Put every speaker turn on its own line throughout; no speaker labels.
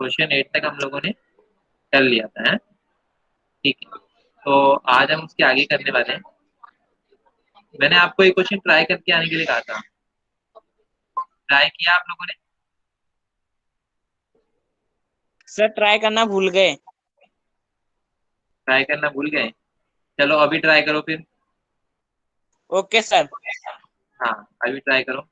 Question 8 तक हम लोगों ने कर लिया था, है ठीक है। तो आज हम उसके आगे करने वाले हैं। मैंने आपको एक क्वेश्चन ट्राई करके आने के लिए कहा था, ट्राई किया आप लोगों ने?
सर ट्राई करना भूल गए।
ट्राई करना भूल गए? चलो अभी ट्राई करो फिर।
Okay sir.
हाँ, अभी ट्राई करो।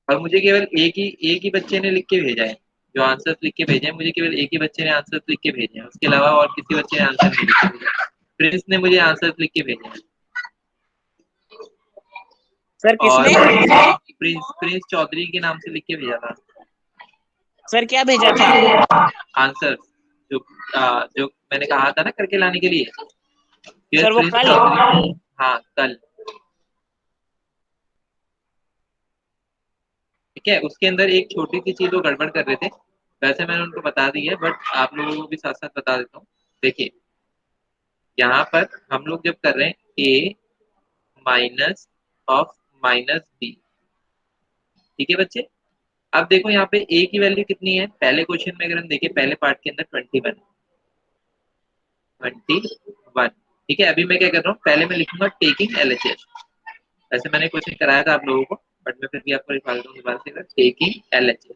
और मुझे केवल एक ही बच्चे ने लिख के भेजा है, जो आंसर्स लिख के भेजे हैं मुझे केवल एक ही बच्चे ने आंसर्स लिख के भेजे हैं, उसके अलावा और किसी बच्चे ने आंसर नहीं लिख के भेजा है। प्रिंस ने मुझे आंसर्स लिख के भेजे हैं।
सर
और
किसने?
प्रिंस प्रिंस चौधरी के नाम से लिख के भेजा था
सर क्या भेजा था?
आंसर, जो जो मैंने कहा था ना करके लाने के लिए, फिर
सर वो
प्रिंस
कल?
चौधरी। हाँ कल। ठीक है, उसके अंदर एक छोटी सी चीज वो गड़बड़ कर रहे थे, वैसे मैंने उनको बता दी है, बट आप लोगों को भी साथ साथ बता देता हूँ। देखिए, यहाँ पर हम लोग जब कर रहे हैं ए माइनस ऑफ माइनस बी, ठीक है बच्चे। अब देखो यहाँ पे ए की वैल्यू कितनी है, पहले क्वेश्चन में अगर हम देखें पहले पार्ट के अंदर 21। ठीक है, अभी मैं क्या कर रहा हूँ, पहले मैं लिखूंगा टेकिंग एलएचएस। वैसे मैंने क्वेश्चन कराया था आप लोगों को, बट मैं फिर भी आपको लिखवा देता हूँ दोबारा से, टेकिंग एलएचएस।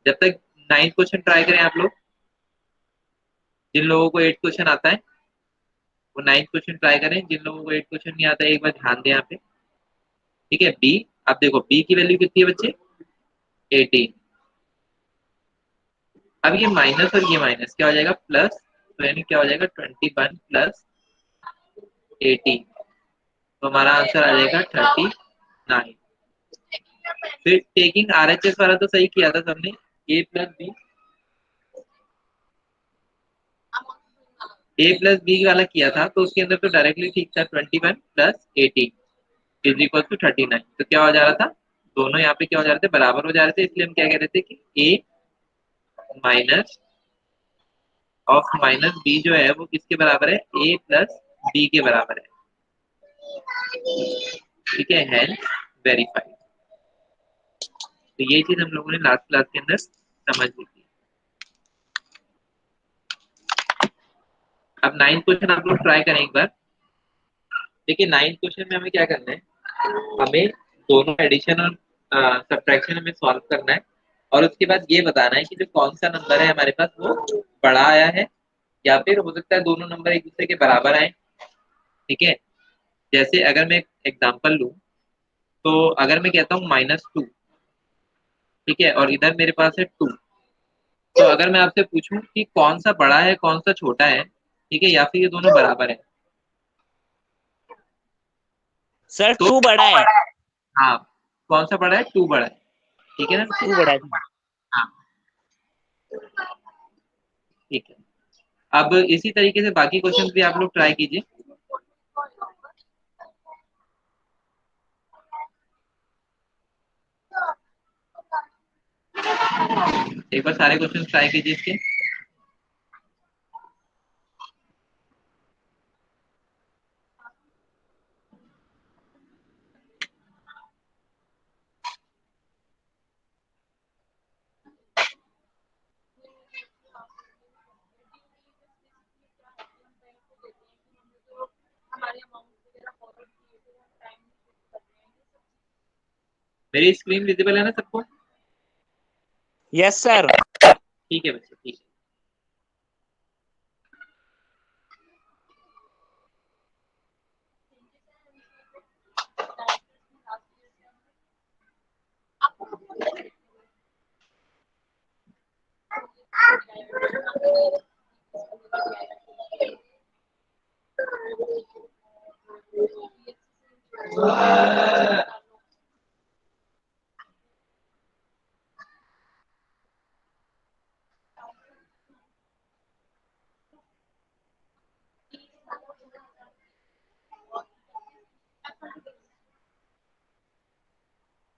जब तक 9th क्वेश्चन ट्राई करें आप लोग, जिन लोगों को 8 क्वेश्चन आता है वो 9th क्वेश्चन ट्राई करें, जिन लोगों को 8 क्वेश्चन नहीं आता है एक बार ध्यान दें यहाँ पे। ठीक है, बी। अब देखो बी की वैल्यू कितनी है बच्चे, 18। अब ये माइनस और ये माइनस क्या हो जाएगा, प्लस, तो यानी क्या हो जाएगा 21 प्लस 18, तो हमारा आंसर आ जाएगा 39। फिर टेकिंग आरएचएस वाला तो सही किया था सबने, ए प्लस बी, ए प्लस बी वाला किया था तो उसके अंदर तो डायरेक्टली ठीक था, 21 प्लस 18 इज इक्वल टू 39। तो क्या हो जा रहा था, दोनों यहाँ पे क्या हो जा रहे थे, बराबर हो जा रहे थे, इसलिए हम क्या कह रहे थे कि ए माइनस ऑफ माइनस बी जो है वो किसके बराबर है, ए प्लस बी के बराबर है। ठीक है, हेंस वेरीफाइड। तो ये चीज हम लोगों ने लास्ट क्लास के अंदर समझ ली थी। अब 9th क्वेश्चन आप लोग ट्राई करें एक बार। देखिए 9th क्वेश्चन में हमें क्या करना है, हमें दोनों एडिशन और सब्ट्रैक्शन हमें सॉल्व करना है, और उसके बाद ये बताना है कि जो कौन सा नंबर है हमारे पास वो बड़ा आया है, या फिर हो सकता है दोनों नंबर एक दूसरे के बराबर आए। ठीक है, जैसे अगर मैं एग्जांपल लूं, तो अगर मैं कहता हूँ -2, ठीक है, और इधर मेरे पास है 2, तो अगर मैं आपसे पूछूं कि कौन सा बड़ा है कौन सा छोटा है, ठीक है, या फिर ये दोनों बराबर है,
सर
तो
2 बड़ा है।
हाँ, कौन सा बड़ा है, 2 बड़ा है, ठीक है ना।
2 बड़ा है।
हाँ ठीक है। अब इसी तरीके से बाकी क्वेश्चंस भी आप लोग ट्राई कीजिए। एक बार सारे क्वेश्चंस ट्राई कीजिए इसके। मेरी स्क्रीन विजिबल है ना सबको?
Yes sir.
ठीक है बच्चे, ठीक है।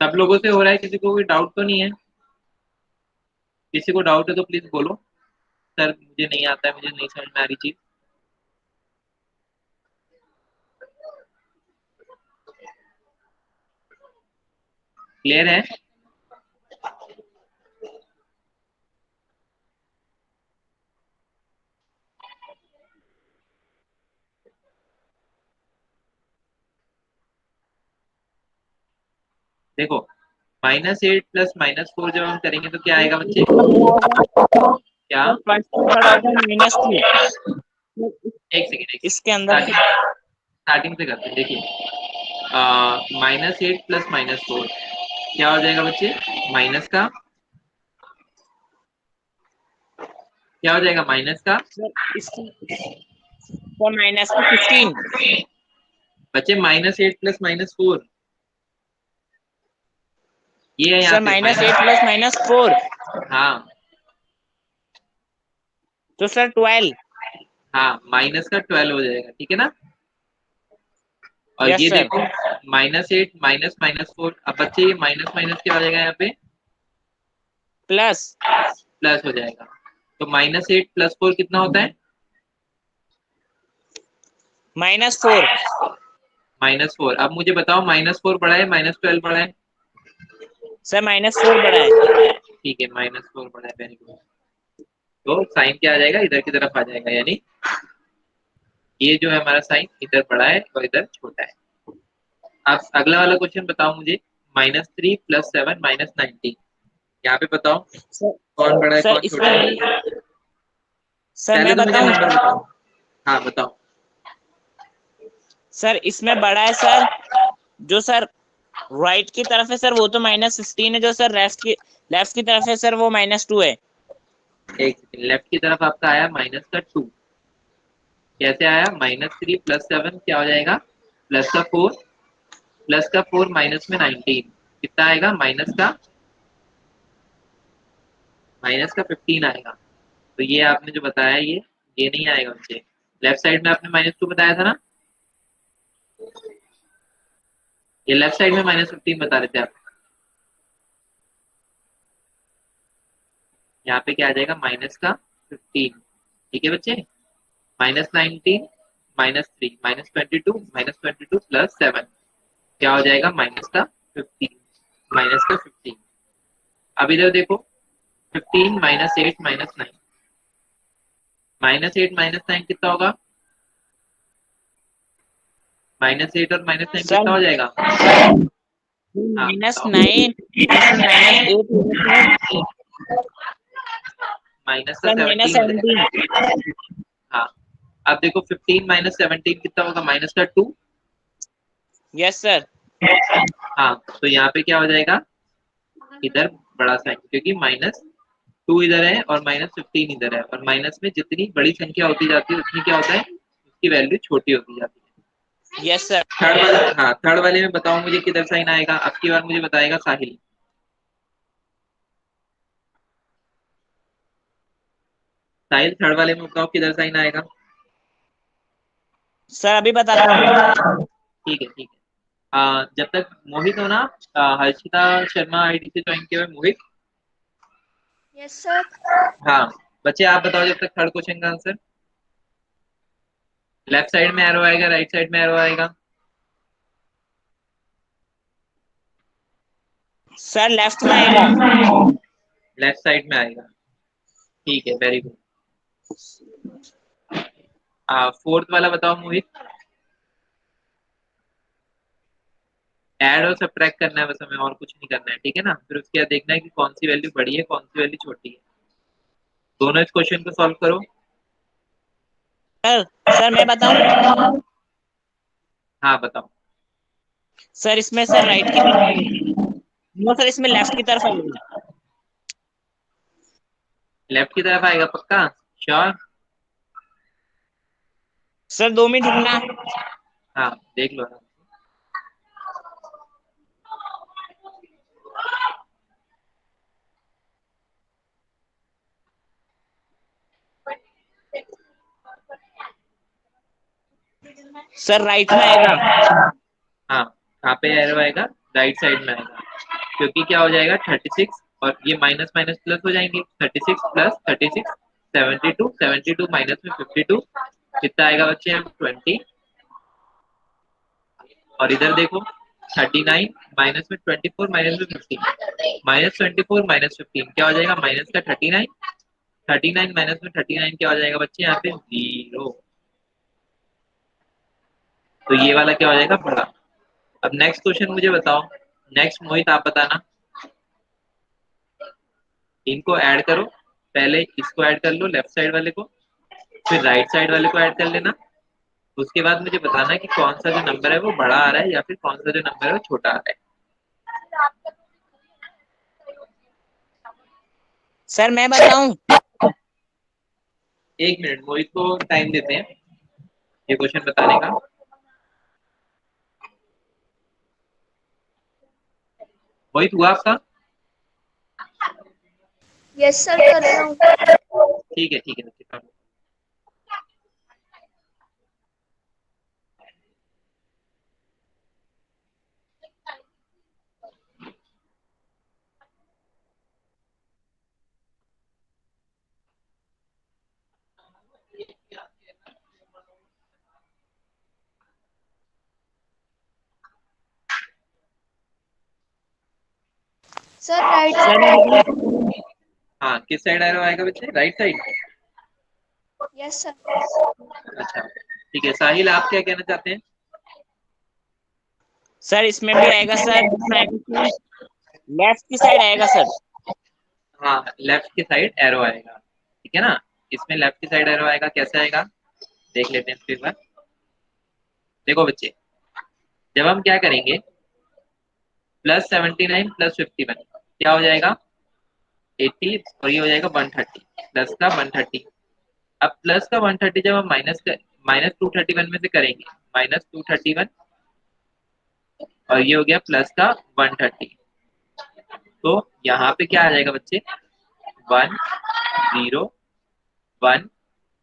सब लोगों से हो रहा है, किसी को कोई डाउट तो नहीं है? किसी को डाउट है तो प्लीज बोलो, सर मुझे नहीं आता है, मुझे नहीं समझ में आ रही चीज। क्लियर है? देखो -8 प्लस -4 जब हम करेंगे तो क्या आएगा बच्चे? क्या?
सर फर्स्ट में बड़ा होगा -2।
एक सेकेंड, एक
इसके अंदर
स्टार्टिंग स्टार्टिंग से करते हैं। देखिए -8 प्लस -4 क्या हो जाएगा बच्चे? माइनस का क्या हो जाएगा? माइनस का
सर इसके सर -15।
बच्चे -8 प्लस -4 ये है यहाँ
सर
पे
-8 प्लस -4
हाँ
तो सर 12।
हाँ, माइनस का 12 हो जाएगा, ठीक है ना? और
यस
ये
सर।
देखो -8 माइनस -4, अब बच्चे ये माइनस माइनस क्या हो जाएगा यहाँ पे?
प्लस
प्लस हो जाएगा। तो -8 प्लस 4 कितना होता है?
-4।
-4। अब मुझे बताओ -4 बड़ा है -12 बड़ा है?
सर -4 बड़ा है।
ठीक है, -4 बड़ा है, वेरी गुड। तो साइन क्या आ जाएगा? इधर की तरफ आ जाएगा, यानी ये जो है हमारा साइन इधर बड़ा है और इधर छोटा है। अब अगला वाला क्वेश्चन बताओ मुझे, -3 प्लस 7 -19 यहाँ पे बताओ
सर
कौन बड़ा है
सर
कौन छोटा
इसमें
है?
सर
पहले
मैं
तो मुझे
बताऊं।
नंबर बताओ। हाँ बताओ।
सर इसमें बड़ा है सर, जो सर राइट की तरफ है सर वो तो -15 है, जो सर लेफ्ट की तरफ है सर वो -2 है।
एक सेकंड, लेफ्ट की तरफ आपका आया -2। कैसे आया? -3 प्लस 7 क्या हो जाएगा? +4 +4 माइनस में 19 कितना आएगा? माइनस का 15 आएगा। तो ये आपने जो बताया ये नहीं आएगा मुझे। लेफ्ट साइड में आपने -2 बताया था ना? ये लेफ्ट साइड में -15 बता रहे थे आप। यहाँ पे क्या आ जाएगा? माइनस का 15, ठीक है बच्चे। -19 -3 -22 प्लस 7 क्या हो जाएगा? -15। अब इधर देखो 15 -8 -9 -8 -9 कितना होगा? -8 और -9
सर
कितना हो जाएगा? हाँ बताओ।
-9 और सर -8 होगा सर।
माइनस का
सर
17 हो
-17।
जाएगा। हाँ, अब देखो 15 -17 कितना होगा? -2।
Yes sir.
हाँ, तो यहाँ पे क्या हो जाएगा? इधर बड़ा साइन, क्योंकि -2 इधर है और -15 इधर है, और माइनस में जितनी बड़ी संख्या होती जाती है उतनी क्या होता है? उसकी वैल्यू छोटी होती जाती है।
Yes sir.
थर्ड वाले, हाँ थर्ड वाले में बताओ मुझे किधर साइन आएगा? अब की बार मुझे बताएगा साहिल। साहिल थर्ड वाले में बताओ किधर साइन आएगा?
सर अभी बताता हूँ।
ठीक है, ठीक है। जब तक मोहित हो ना, हर्षिता शर्मा आईडी से ज्वाइन किया हुआ है मोहित।
Yes sir.
हाँ बच्चे आप बताओ जब तक थर्ड क्वेश्चन का आंसर। लेफ्ट साइड में एरो आएगा, राइट साइड में एरो आएगा?
सर लेफ्ट में आएगा।
लेफ्ट साइड में आएगा, ठीक है, वेरी गुड। फोर्थ वाला बताओ मोहित। ऐड और सब्ट्रैक्ट करना है बस हमें, और कुछ नहीं करना है, ठीक है ना? फिर उसके बाद देखना है कि कौन सी वैल्यू बड़ी है कौन सी वैल्यू छोटी है। दोनों इस क्वेश्चन को सॉल्व करो।
सर सर मैं बताऊं।
हाँ बताओ।
सर इसमें सर राइट की तरफ आएगा। नो सर इसमें लेफ्ट की तरफ आएगा।
लेफ्ट की तरफ आएगा पक्का? श्योर?
सर 2 मिनट रुकना।
हाँ देख लो।
सर राइट में आएगा।
हाँ, कहाँ पे एरो आएगा? राइट साइड में आएगा, क्योंकि क्या हो जाएगा? 36 और ये माइनस माइनस प्लस हो जाएंगे। 36 प्लस 36 72, 72 माइनस में 52 कितना आएगा बच्चे? हम 20। और इधर देखो 39 माइनस में 24 माइनस में 15, -24 -15 क्या हो जाएगा, माइनस का 39, 39 माइनस में 39 क्या हो जाएगा बच्चे, यहाँ पे 0। तो ये वाला क्या हो जाएगा, बड़ा। अब नेक्स्ट क्वेश्चन मुझे बताओ, नेक्स्ट मोहित आप बताना। इनको ऐड करो, पहले इसको ऐड कर लो लेफ्ट साइड वाले को, फिर राइट साइड वाले को ऐड कर लेना। उसके बाद मुझे बताना कि कौन सा जो नंबर है वो बड़ा आ रहा है या फिर कौन सा जो नंबर है वो छोटा आ रहा है।
सर मैं बताऊं?
1 मिनट मोहित को टाइम देते हैं ये क्वेश्चन बताने का। मोहित हुआ आपका?
यस सर, कर रहा हूँ।
ठीक है ठीक है।
सर राइट
सर मैं
साइड।
बताऊं?
हाँ किस साइड एरो आएगा बच्चे, राइट साइड।
Yes sir.
अच्छा ठीक है, साहिल आप क्या कहना चाहते हैं?
सर इसमें भी आएगा सर, इसमें आएगा कि लेफ्ट की साइड आएगा सर।
हाँ लेफ्ट की साइड एरो आएगा, ठीक है ना। इसमें लेफ्ट की साइड एरो आएगा, कैसे आएगा देख लेते हैं इसको एक बार। देखो बच्चे, जब हम क्या करेंगे, +79 +51 क्या हो जाएगा, 80, और ये हो जाएगा 130, प्लस का 130। अब प्लस का 130 जब हम -231 में से करेंगे, -231, और ये हो गया प्लस का 130। तो यहाँ पे क्या आ जाएगा बच्चे, 1 0 1,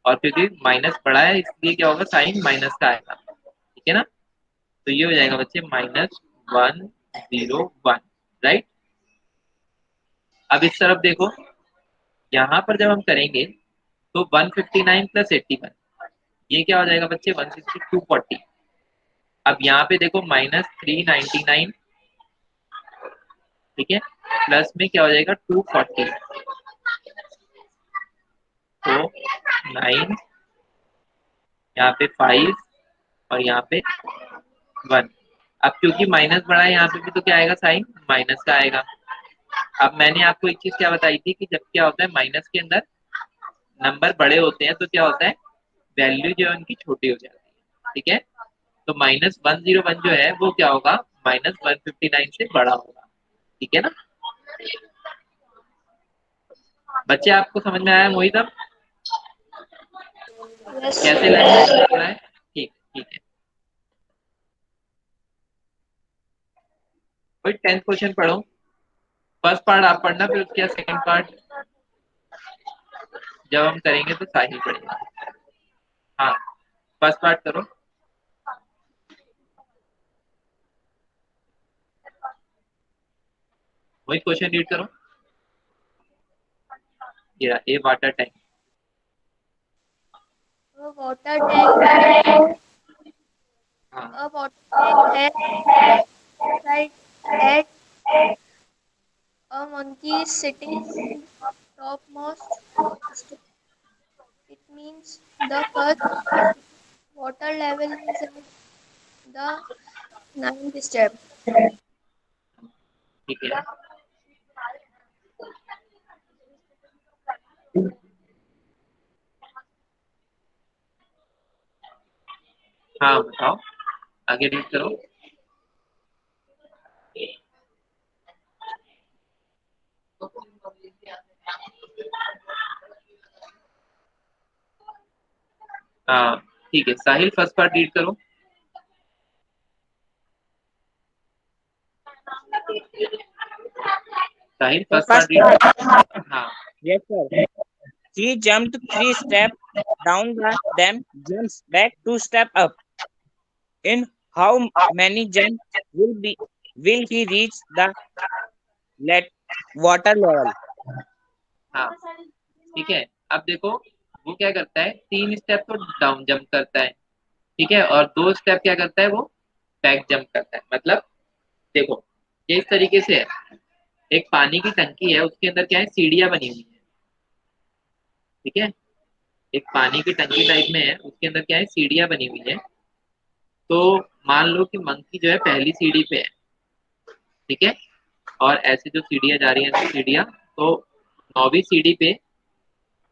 और क्योंकि माइनस पड़ा है इसलिए क्या होगा, साइन माइनस का आएगा, ठीक है ना। तो ये हो जाएगा बच्चे -1 0 1, राइट। अब इस तरफ देखो, यहाँ पर जब हम करेंगे तो 159 +81 ये क्या हो जाएगा बच्चे, 160 240। अब यहाँ पे देखो -399, ठीक है, प्लस में क्या हो जाएगा 240, तो 9, यहाँ पे 5, और यहाँ पे 1। अब क्योंकि माइनस बड़ा है यहाँ पे भी, तो क्या आएगा, साइन माइनस का आएगा। अब मैंने आपको एक चीज क्या बताई थी कि जब क्या होता है माइनस के अंदर नंबर बड़े होते हैं तो क्या होता है, वैल्यू जो है उनकी छोटी हो जाती है, ठीक है। तो -101 जो है वो क्या होगा, -159 से बड़ा होगा, ठीक है ना। बच्चे आपको समझ में आया मोहित अब
यस
कैसे
सर।
लैंग्वेज पढ़ा है? ठीक ठीक है। कोई 10th क्वेश्चन पढ़ो, फर्स्ट पार्ट आप पढ़ना, फिर उसके बाद सेकंड पार्ट जब हम करेंगे तो साहिल पढ़ेगा। हाँ फर्स्ट पार्ट करो। वही क्वेश्चन रीड करो। ये ए वाटर टैंक।
Water tank.
हाँ
A water tank has right at a monkey is sitting on the topmost step. It means the first water level is at the ninth step.
ठीक है। हाँ बताओ, आगे read करो। हाँ ठीक है, साहिल फर्स्ट पार्ट रीड करो। Sahil
sir
first part
first
read
part.
करो। हाँ
yes sir. He jumped 3 steps down then jumps back 2 steps up. In how many jumps will he reach the let water level?
हाँ ठीक है। अब देखो, वो क्या करता है, 3 स्टेप तो डाउन जंप करता है, ठीक है, और 2 स्टेप क्या करता है वो बैक जंप करता है। मतलब देखो ये इस तरीके से है, एक पानी की टंकी है, उसके अंदर क्या है, सीढ़ियां बनी हुई है। ठीक है, एक पानी की टंकी टाइप में है, उसके अंदर क्या है, सीढ़ियां बनी हुई है। तो मान लो कि मंकी जो है पहली सीढ़ी पे है। ठीक है, और ऐसे जो सीढ़ियां जा रही हैं सीढ़ियां, तो नौवीं सीढ़ी पे,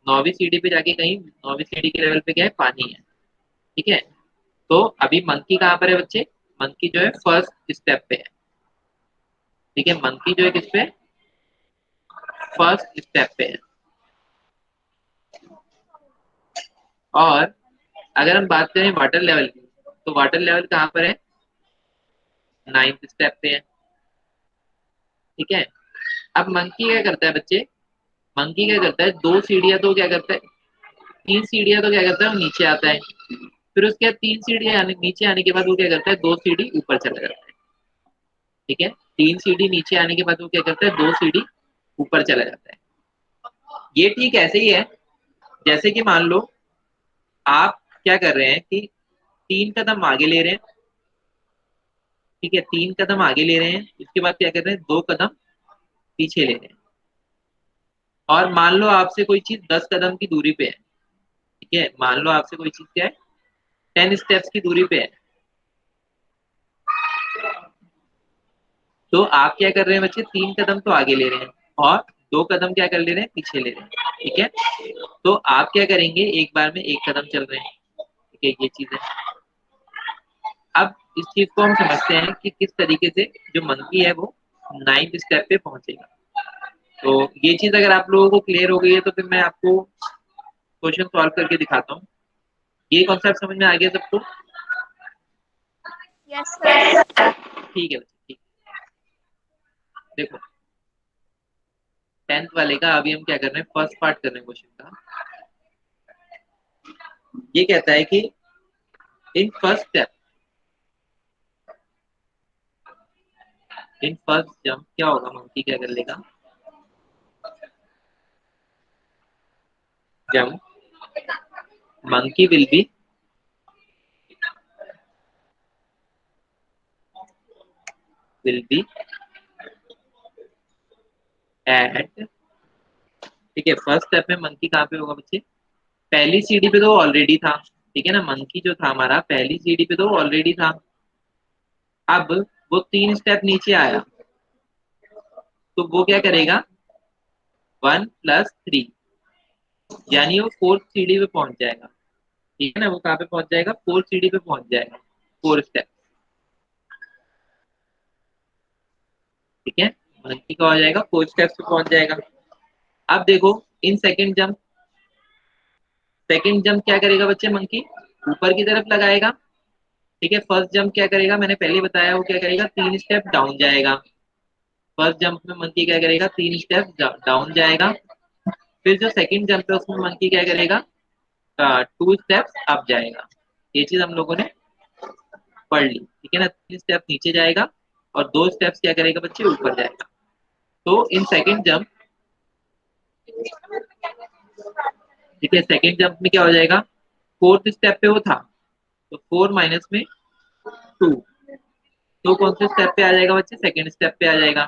नौवीं सीढ़ी पे जाके कहीं नौवीं सीढ़ी के लेवल पे क्या है, पानी है। ठीक है, तो अभी मंकी कहाँ पर है बच्चे, मंकी जो है फर्स्ट स्टेप पे है। ठीक है, मंकी जो है किस पे, फर्स्ट स्टेप पे है। और अगर हम बात करें वाटर लेवल की, तो वाटर लेवल कहाँ पर है, नाइन्थ स्टेप पे है। ठीक है, अब मंकी क्या करता है बच्चे, मंकी क्या करता है, दो सीढ़ियां तो क्या करता है, तीन सीढ़ियां तो क्या करता है, वो नीचे आता है। फिर उसके बाद तीन सीढ़ी नीचे आने के बाद वो क्या करता है, दो सीढ़ी ऊपर चला जाता है। ठीक है, तीन सीढ़ी नीचे आने के बाद वो क्या करता है, दो सीढ़ी ऊपर चला जाता है। ये ठीक ऐसे ही है, जैसे कि मान लो आप क्या कर रहे हैं कि तीन कदम आगे ले रहे हैं। ठीक है, तीन कदम आगे ले रहे हैं, उसके बाद क्या कर रहे हैं, दो कदम पीछे ले रहे हैं। और मान लो आपसे कोई चीज 10 कदम की दूरी पे है। ठीक है, मान लो आपसे कोई चीज क्या है, 10 स्टेप्स की दूरी पे है। तो आप क्या कर रहे हैं बच्चे, तीन कदम तो आगे ले रहे हैं, और दो कदम क्या कर ले रहे हैं, पीछे ले रहे हैं। ठीक है, तो आप क्या करेंगे, एक बार में एक कदम चल रहे हैं। ठीक है, ये चीज है। अब इस चीज को हम समझते हैं कि किस तरीके से जो मंकी है वो नाइन्थ स्टेप पे पहुंचेगा। तो ये चीज अगर आप लोगों को क्लियर हो गई है, तो फिर मैं आपको क्वेश्चन सॉल्व करके दिखाता हूँ। ये कॉन्सेप्ट समझ में आ गया सबको?
Yes, sir.
ठीक है बच्चे, ठीक। देखो 10th वाले का अभी हम क्या कर रहे हैं, फर्स्ट पार्ट कर रहे हैं क्वेश्चन का। ये कहता है कि in first step, in first jump क्या होगा, मंकी क्या कर लेगा, jump monkey will be at. ठीक है, फर्स्ट स्टेप में मंकी कहाँ पे होगा बच्चे, पहली सीढ़ी पे तो ऑलरेडी था। ठीक है ना, मंकी जो था हमारा पहली सीढ़ी पे तो ऑलरेडी था। अब वो तीन स्टेप नीचे आया, तो वो क्या करेगा, 1+3, यानी वो फोर्थ सीढ़ी पे पहुंच जाएगा। ठीक है ना, वो कहाँ पे पहुंच जाएगा, फोर्थ सीढ़ी पे पहुंच जाएगा, 4 स्टेप। ठीक है, मंकी का हो जाएगा 4 स्टेप्स पे पहुंच जाएगा। अब देखो इन सेकंड जंप क्या करेगा बच्चे, मंकी ऊपर की तरफ लगाएगा। ठीक है, फर्स्ट जंप क्या करेगा, मैंने पहले बताया, वो क्या करेगा, 3 स्टेप डाउन जाएगा। फर्स्ट जंप में मंकी क्या करेगा, 3 स्टेप डाउन जाएगा। फिर जो सेकंड जंप है उसमें मंकी क्या करेगा, 2 स्टेप्स अप जाएगा। ये चीज हम लोगों ने पढ़ ली। ठीक है ना, 3 स्टेप नीचे जाएगा और 2 स्टेप्स क्या करेगा बच्चे, ऊपर जाएगा। तो इन सेकंड जंप, ठीक है, सेकंड जंप में क्या हो जाएगा, फोर्थ स्टेप पे वो था, तो 4 - 2, तो कौन से स्टेप पे आ जाएगा बच्चे, सेकंड स्टेप पे आ जाएगा।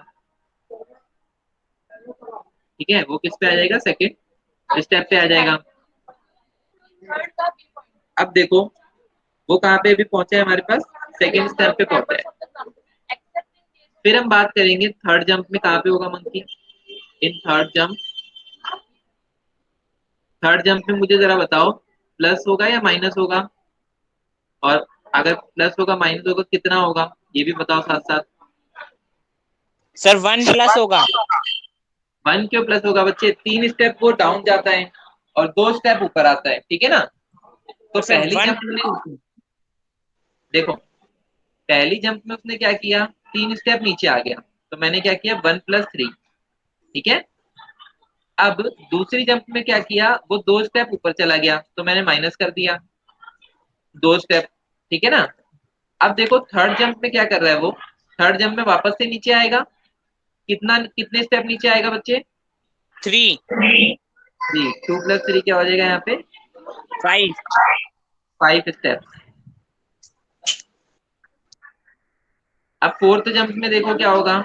ठीक है, वो किस पे आ जाएगा, सेकंड स्टेप पे आ जाएगा। अब देखो वो कहाँ पे भी पहुंचा है हमारे पास, सेकंड स्टेप पे पहुंचा है। फिर हम बात करेंगे थर्ड जंप में कहाँ पे होगा मंकी, इन थर्ड जंप में मुझे जरा बताओ, प्लस होगा या माइनस होगा, और अगर प्लस होगा माइनस होगा कितना होगा, ये भी बताओ साथ साथ।
सर 1+ होगा।
1 क्यों प्लस होगा बच्चे, 3 स्टेप वो डाउन जाता है और 2 स्टेप ऊपर आता है। ठीक है ना, तो
तो सर
पहली
वन
जंप में
प्लस
देखो, पहली जंप में उसने क्या किया, 3 स्टेप नीचे आ गया, तो मैंने क्या किया, 1+3। ठीक है, अब दूसरी जंप में क्या किया, वो 2 स्टेप ऊपर चला गया, तो मैंने माइनस कर दिया 2 स्टेप। ठीक है ना, अब देखो थर्ड जंप में क्या कर रहा है वो, थर्ड जंप में वापस से नीचे आएगा, कितने स्टेप नीचे आएगा बच्चे,
3
जी, 2+3 क्या हो जाएगा यहाँ पे,
5।
5 स्टेप। अब फोर्थ जंप में देखो क्या होगा,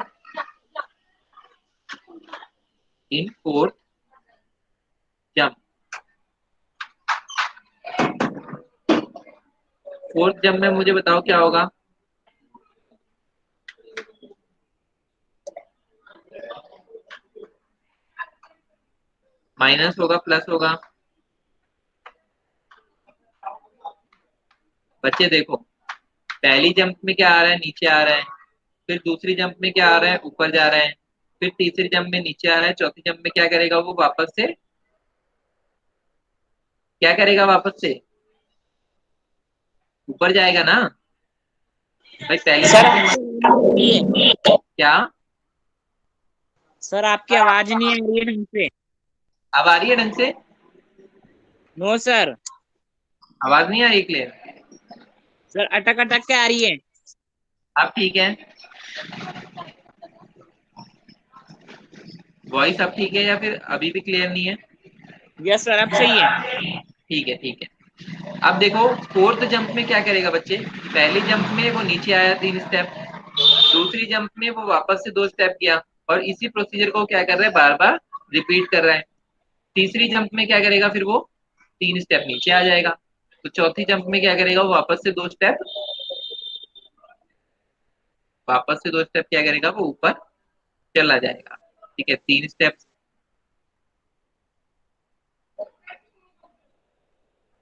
in fourth jump, fourth jump में मुझे बताओ क्या होगा। माइनस होगा प्लस होगा? बच्चे देखो, पहली जंप में क्या आ रहा है, नीचे आ रहा है, फिर दूसरी जंप में क्या आ रहा है, ऊपर जा रहा है, फिर तीसरी जंप में नीचे आ रहा है, चौथी जंप में क्या करेगा, वो वापस से क्या करेगा, वापस से ऊपर जाएगा ना भाई, पहली
सर
जंप में
आपकी आवाज नहीं आ रही है।
क्या?
सर आपकी आवाज नहीं आ रही है ढंग से।
अब आ रही है ढंग से?
No sir.
आवाज नहीं आ रही क्लियर?
सर अटक अटक के आ रही है।
अब ठीक है? वॉइस अब ठीक है या फिर अभी भी क्लियर नहीं है?
यस सर अब सही है।
ठीक है ठीक है। अब देखो फोर्थ जंप में क्या करेगा बच्चे, पहली जंप में वो नीचे आया 3 स्टेप, दूसरी जंप में वो वापस से 2 स्टेप किया, और इसी प्रोसीजर को क्या कर रहा है, बार बार रिपीट कर रहा है। तीसरी जंप में क्या करेगा, फिर वो 3 स्टेप नीचे आ जाएगा, तो चौथी जंप में क्या करेगा, वो वापस से 2 स्टेप, वापस से 2 स्टेप क्या करेगा, वो ऊपर चला जाएगा। ठीक है, 3 स्टेप।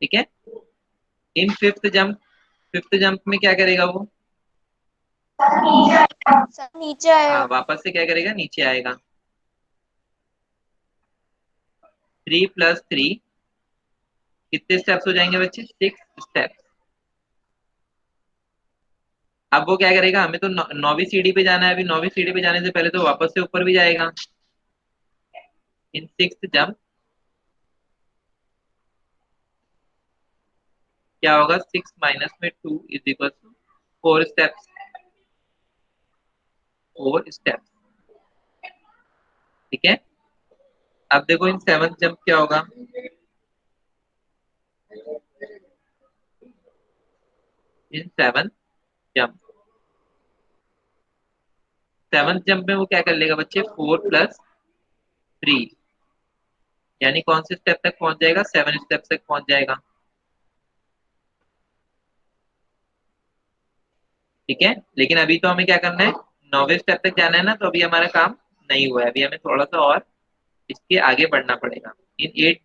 ठीक है, इन फिफ्थ जंप में क्या करेगा वो,
सर नीचे आएगा।
हाँ वापस से क्या करेगा, नीचे आएगा। 3 + 3 कितने स्टेप्स हो जाएंगे बच्चे, 6 स्टेप्स। अब वो क्या करेगा, हमें तो 9वीं सीढ़ी पे जाना है, अभी 9वीं सीढ़ी पे जाने से पहले तो वापस से ऊपर भी जाएगा। इन सिक्स जंप क्या होगा, 6 - 2 = 4 स्टेप्स, 4 स्टेप्स। ठीक है, अब देखो इन सेवंथ जंप क्या होगा, इन सेवंथ जंप में वो क्या कर लेगा बच्चे, 4 + 3, यानी कौन से स्टेप तक पहुंच जाएगा, 7 स्टेप तक पहुंच जाएगा। ठीक है, लेकिन अभी तो हमें क्या करना है, 9वें स्टेप तक जाना है ना, तो अभी हमारा काम नहीं हुआ है, अभी हमें थोड़ा सा और इसके आगे बढ़ना पड़ेगा। इन 8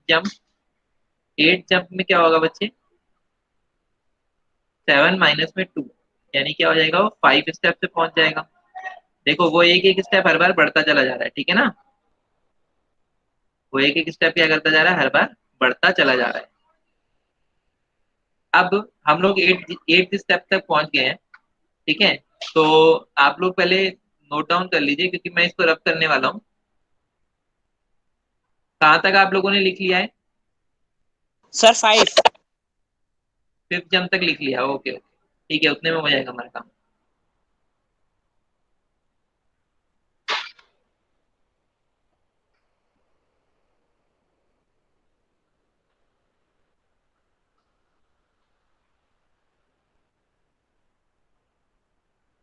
जंप में क्या होगा बच्चे, 7 - 2, यानी क्या हो जाएगा, वो 5 स्टेप से पहुंच जाएगा। देखो वो एक एक स्टेप हर बार बढ़ता चला जा रहा है, ठीक है ना, वो एक एक स्टेप क्या करता जा रहा है, हर बार बढ़ता चला जा रहा है। अब हम लोग एट स्टेप तक पहुंच गए हैं। ठीक है, तो आप लोग पहले नोट डाउन कर लीजिए, क्योंकि मैं इसको रब करने वाला हूँ। कहाँ तक आप लोगों ने लिख लिया है,
सर 5।
फिफ्थ जंप तक लिख लिया, ओके ओके, ठीक है, उतने में हो जाएगा हमारा काम।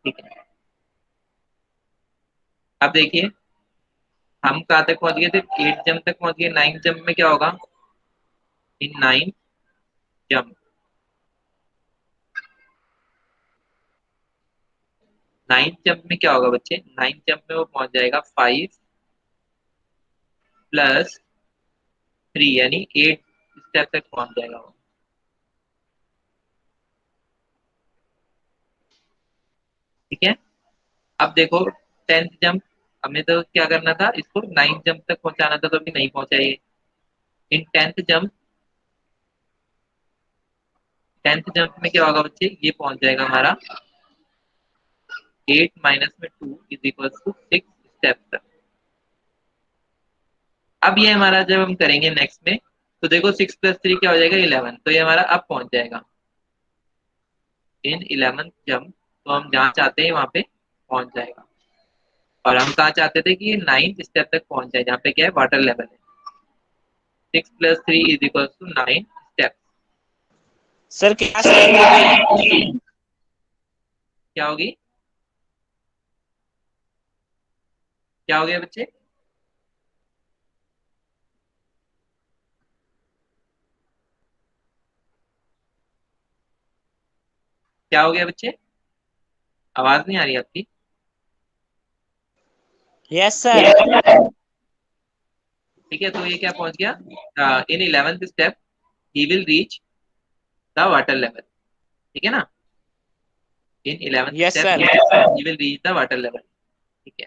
ठीक है, अब देखिए हम कहाँ तक पहुंच गए थे, 8 जंप तक पहुंच गए। 9th जंप में क्या होगा, इन 9th जंप, 9th जंप में क्या होगा बच्चे, 9th जंप में वो पहुंच जाएगा 5 + 3, यानी 8 स्टेप तक पहुंच जाएगा वो। ठीक है, अब देखो 10th जंप, हमें तो क्या करना था, इसको 9th जंप तक पहुंचाना था, तो अभी नहीं पहुंचा ये। इन 10th जंप में क्या होगा बच्चे, ये पहुंच जाएगा हमारा 8 - 2 = 6 स्टेप तक। अब ये हमारा जब हम करेंगे नेक्स्ट में, तो देखो 6 + 3 क्या हो जाएगा, 11, तो ये हमारा अब पहुंच जाएगा इन 11th जंप, तो हम जहाँ चाहते हैं वहां पे पहुंच जाएगा। और हम कहाँ चाहते थे कि ये 9th स्टेप तक पहुंच जाए, जहाँ पे क्या है, वाटर लेवल है। 6 + 3 = 9 स्टेप।
सर क्लास 10 हो गई।
क्या होगी, क्या हो गया बच्चे? क्या हो गया बच्चे? आवाज नहीं आ रही आपकी।
Yes, sir.
ठीक है, तो ये क्या पहुंच गया? इन 11th step he will reach the water level. ठीक है ना? इन 11th
Yes,
step
sir.
He will reach the water level. ठीक है,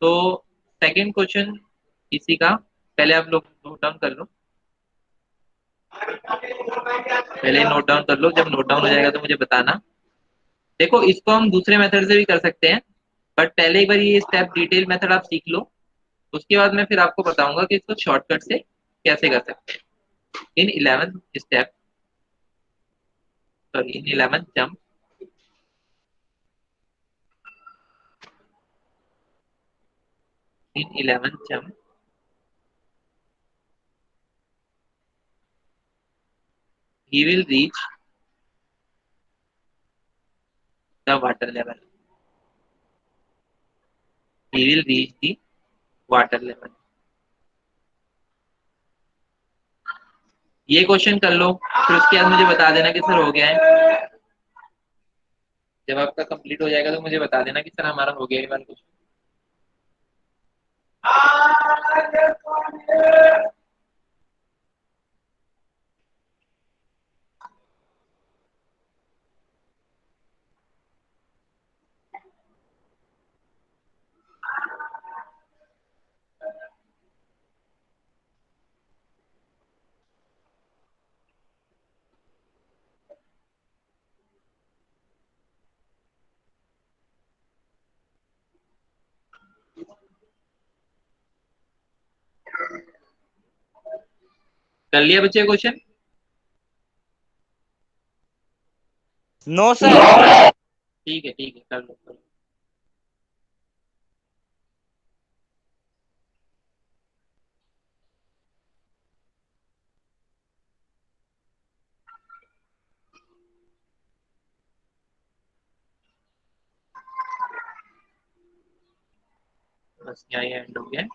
तो सेकंड क्वेश्चन इसी का, पहले आप लोग नोट डाउन कर लो। पहले नोट डाउन कर लो, जब नोट डाउन हो जाएगा तो मुझे बताना। देखो, इसको हम दूसरे मेथड से भी कर सकते हैं, बट पहले एक बार ये स्टेप डिटेल मेथड आप सीख लो, उसके बाद मैं फिर आपको बताऊंगा कि इसको शॉर्टकट से कैसे कर सकते हैं। इन 11th step, sorry, in 11th jump, in 11th jump he will reach the water level. He will reach the water level. ये क्वेश्चन कर लो, फिर उसके बाद मुझे बता देना कि सर हो गया है। जब आपका कंप्लीट हो जाएगा तो मुझे बता देना कि सर हमारा हो गया ये वाला क्वेश्चन। कर लिया बच्चे क्वेश्चन?
No, sir.
ठीक है, ठीक है, कर लो, कर लो। बस यहाँ ये एंड हो गया।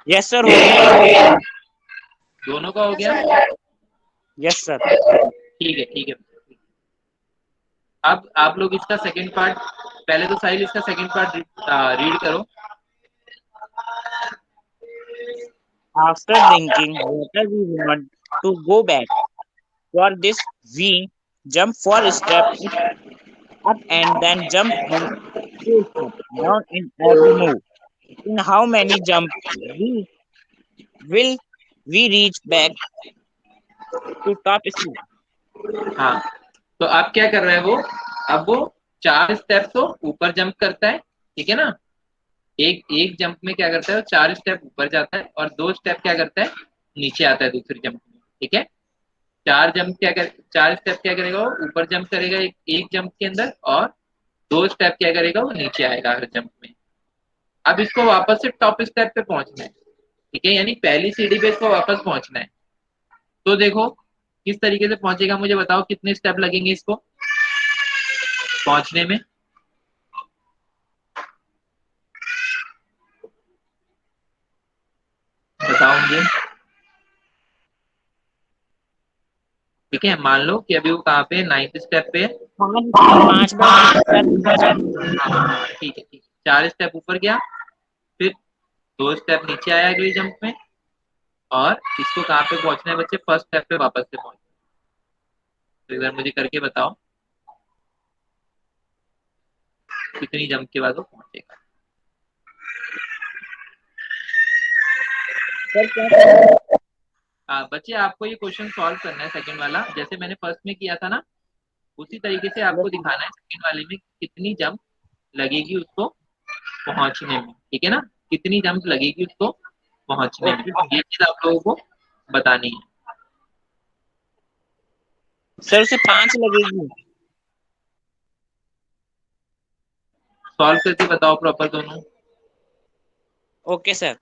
Yes, sir. हो गया.
दोनों का हो
Yes,
गया?
sir.
Yes, sir.
ठीक है, ठीक है। अब आप लोग इसका सेकंड पार्ट, पहले तो साहिल इसका सेकंड पार्ट रीड करो।
After drinking water, we want to go back. For this, we jump 4 steps up and then jump 2 steps down in every move. In how many jumps we will we reach back to top step?
हाँ, तो अब क्या कर रहा है वो? अब वो 4 स्टेप तो ऊपर जंप करता है, ठीक है ना? एक एक जंप में क्या करता है, वो 4 स्टेप ऊपर जाता है और 2 स्टेप क्या करता है, नीचे आता है दूसरी जंप में। ठीक है, 4 स्टेप क्या करेगा, वो ऊपर जंप करेगा एक जंप के अंदर, और 2 स्टेप क्या करेगा, वो नीचे आएगा हर जंप में। अब इसको वापस से टॉप स्टेप पे पहुंचना है, ठीक है, यानी पहली सीढ़ी पे इसको वापस पहुंचना है। तो देखो किस तरीके से पहुंचेगा, मुझे बताओ कितने स्टेप लगेंगे इसको पहुंचने में? बताओ मुझे। ठीक है, मान लो कि अभी वो कहाँ पे 9th स्टेप पे है।
5 बार स्टेप।
हाँ ठीक है, ठीक है, 4 स्टेप ऊपर गया, फिर 2 स्टेप नीचे आया अगली जंप में, और इसको कहाँ पे पहुंचना है बच्चे, फर्स्ट स्टेप पे वापस से पहुंचना। तो एक बार मुझे करके बताओ कितनी जंप के बाद वो पहुंचेगा।
सर क्या करना
बच्चे आपको ये क्वेश्चन सॉल्व करना है सेकंड वाला, जैसे मैंने फर्स्ट में किया था ना, उसी तरीके से
है?
आपको दिखाना है सेकंड वाले में कितनी जंप लगेगी उसको पहुंचने में, ठीक है ना, कितनी जंप लगेगी उसको पहुंचने में,
ओके सर।
ये चीज आप लोगों को बतानी है।
सर उसे 5 लगेगी।
सॉल्व करके बताओ प्रॉपर दोनों।
Okay sir.